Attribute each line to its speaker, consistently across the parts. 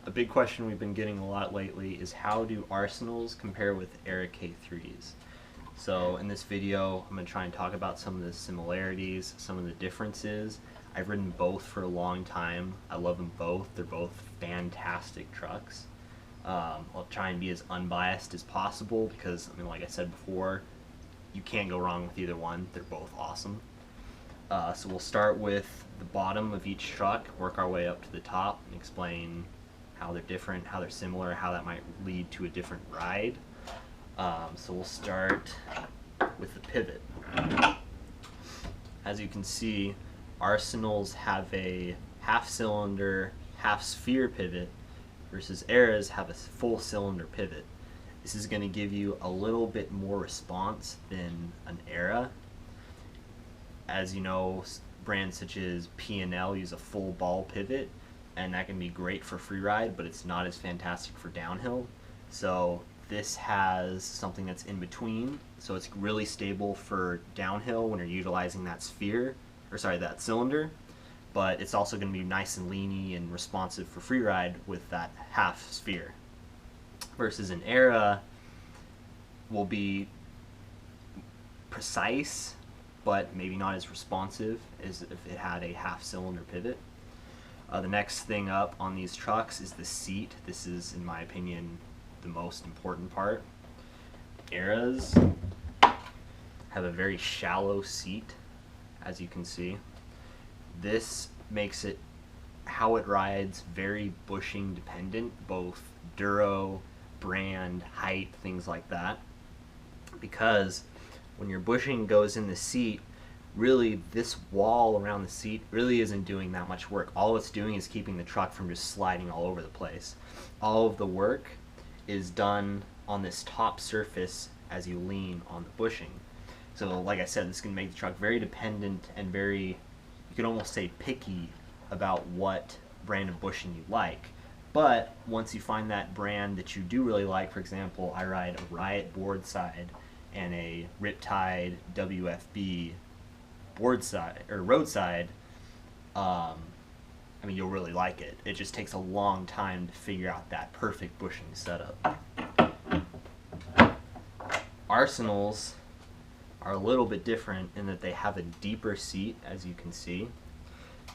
Speaker 1: A big question we've been getting a lot lately is how do arsenals compare with Aera K3s? So in this video, I'm going to try and talk about some of the similarities, some of the differences. I've ridden both for a long time. I love them both. They're both fantastic trucks. I'll try and be as unbiased as possible because, like I said before, you can't go wrong with either one. They're both awesome. So we'll start with the bottom of each truck, work our way up to the top, and explain how they're different, how they're similar, how that might lead to a different ride. So we'll start with the pivot. As you can see, Arsenals have a half-cylinder, half-sphere pivot versus Aeras have a full-cylinder pivot. This is going to give you a little bit more response than an Aera. As you know, brands such as P&L use a full ball pivot, and that can be great for freeride, but it's not as fantastic for downhill. So this has something that's in between, so it's really stable for downhill when you're utilizing that that cylinder, but it's also going to be nice and leany and responsive for freeride with that half sphere. Versus an Aera will be precise, but maybe not as responsive as if it had a half-cylinder pivot. The next thing up on these trucks is the seat. This is, in my opinion, the most important part. Aeras have a very shallow seat, as you can see. This makes it, how it rides, very bushing dependent, both duro, brand, height, things like that. Because when your bushing goes in the seat, really this wall around the seat really isn't doing that much work. All it's doing is keeping the truck from just sliding all over the place. All of the work is done on this top surface as you lean on the bushing. So like I said, this can make the truck very dependent and very, you could almost say picky about what brand of bushing you like. But once you find that brand that you do really like, for example, I ride a Riot board side and a Riptide WFB board side or roadside, you'll really like it. It just takes a long time to figure out that perfect bushing setup. Arsenals are a little bit different in that they have a deeper seat, as you can see.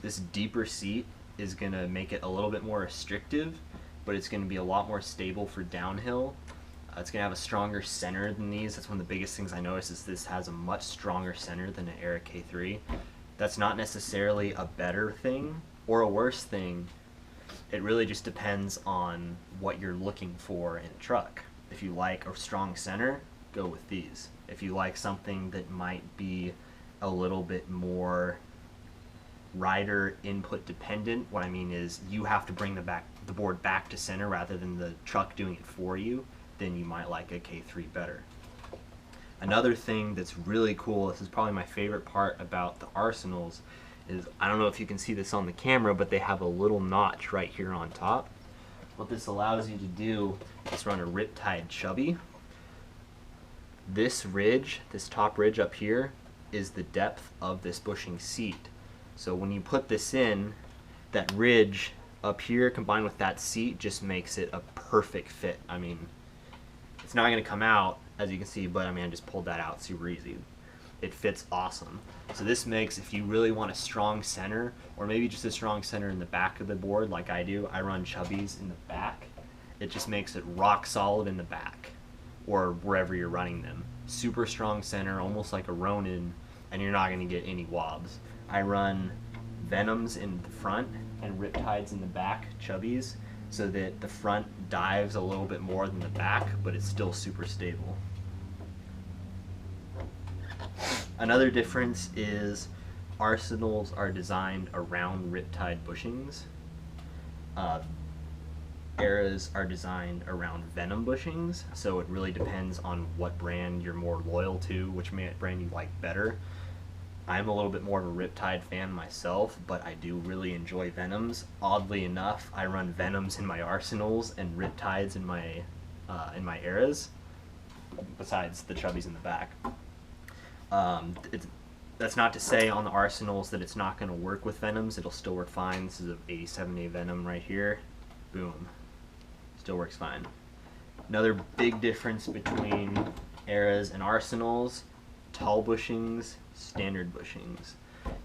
Speaker 1: This deeper seat is going to make it a little bit more restrictive, but it's going to be a lot more stable for downhill. It's going to have a stronger center than these. That's one of the biggest things I noticed is this has a much stronger center than an Aera K3. That's not necessarily a better thing or a worse thing. It really just depends on what you're looking for in a truck. If you like a strong center, go with these. If you like something that might be a little bit more rider input dependent, what I mean is you have to bring the board back to center rather than the truck doing it for you, then you might like a K3 better. Another thing that's really cool, this is probably my favorite part about the Arsenals, is I don't know if you can see this on the camera, but they have a little notch right here on top. What this allows you to do is run a Riptide Chubby. This ridge, this top ridge up here, is the depth of this bushing seat. So when you put this in, that ridge up here combined with that seat just makes it a perfect fit. It's not going to come out, as you can see, but I just pulled that out super easy. It fits awesome. So this makes, if you really want a strong center, or maybe just a strong center in the back of the board like I do, I run Chubbies in the back, it just makes it rock solid in the back, or wherever you're running them. Super strong center, almost like a Ronin, and you're not going to get any wobs. I run Venoms in the front and Riptides in the back, Chubbies, so that the front dives a little bit more than the back, but it's still super stable. Another difference is Arsenals are designed around Riptide bushings. Aeras are designed around Venom bushings, so it really depends on what brand you're more loyal to, which brand you like better. I'm a little bit more of a Riptide fan myself, but I do really enjoy Venoms. Oddly enough, I run Venoms in my Arsenals and Riptides in my Aeras, besides the Chubbies in the back. That's not to say on the Arsenals that it's not going to work with Venoms. It'll still work fine. This is a 87A Venom right here. Boom. Still works fine. Another big difference between Aeras and Arsenals, tall bushings, standard bushings.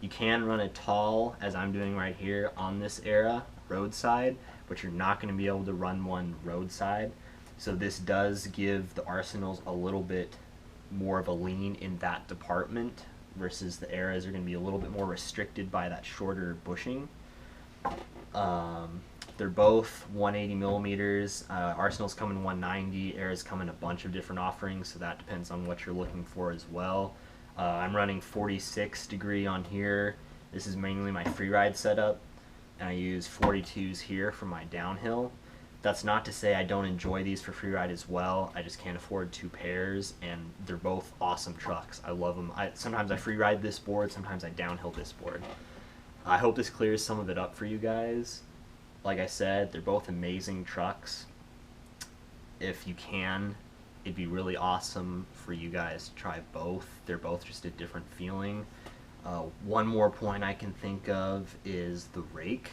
Speaker 1: You can run a tall, as I'm doing right here on this Aera, roadside, but you're not going to be able to run one roadside. So this does give the Arsenals a little bit more of a lean in that department, versus the Aeras are going to be a little bit more restricted by that shorter bushing. They're both 180 millimeters. Arsenals come in 190. Aeras come in a bunch of different offerings, so that depends on what you're looking for as well. I'm running 46 degree on here. This is mainly my freeride setup, and I use 42s here for my downhill. That's not to say I don't enjoy these for freeride as well. I just can't afford 2 pairs, and they're both awesome trucks. I love them. Sometimes I freeride this board, sometimes I downhill this board. I hope this clears some of it up for you guys. Like I said, they're both amazing trucks. If you can, it'd be really awesome for you guys to try both. They're both just a different feeling. One more point I can think of is the rake.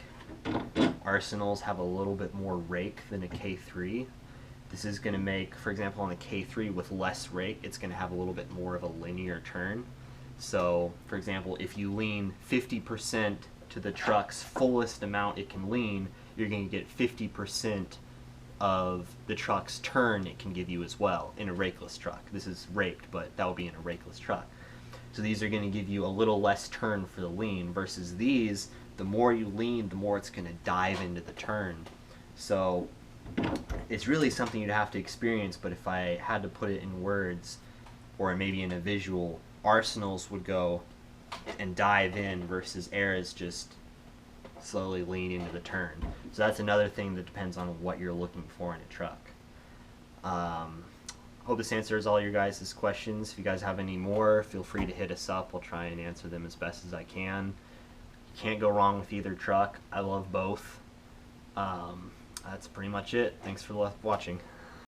Speaker 1: Arsenals have a little bit more rake than a K3. This is going to make, for example, on the K3 with less rake, it's going to have a little bit more of a linear turn. So, for example, if you lean 50% to the truck's fullest amount it can lean, you're going to get 50% of the truck's turn it can give you as well in a rakeless truck. This is raked, but that would be in a rakeless truck. So these are going to give you a little less turn for the lean, versus these, the more you lean, the more it's going to dive into the turn. So it's really something you'd have to experience, but if I had to put it in words, or maybe in a visual, Arsenals would go and dive in, versus Aeras just slowly lean into the turn. So that's another thing that depends on what you're looking for in a truck. Hope this answers all your guys' questions. If you guys have any more, feel free to hit us up. I'll try and answer them as best as I can. You can't go wrong with either truck. I love both. That's pretty much it. Thanks for watching.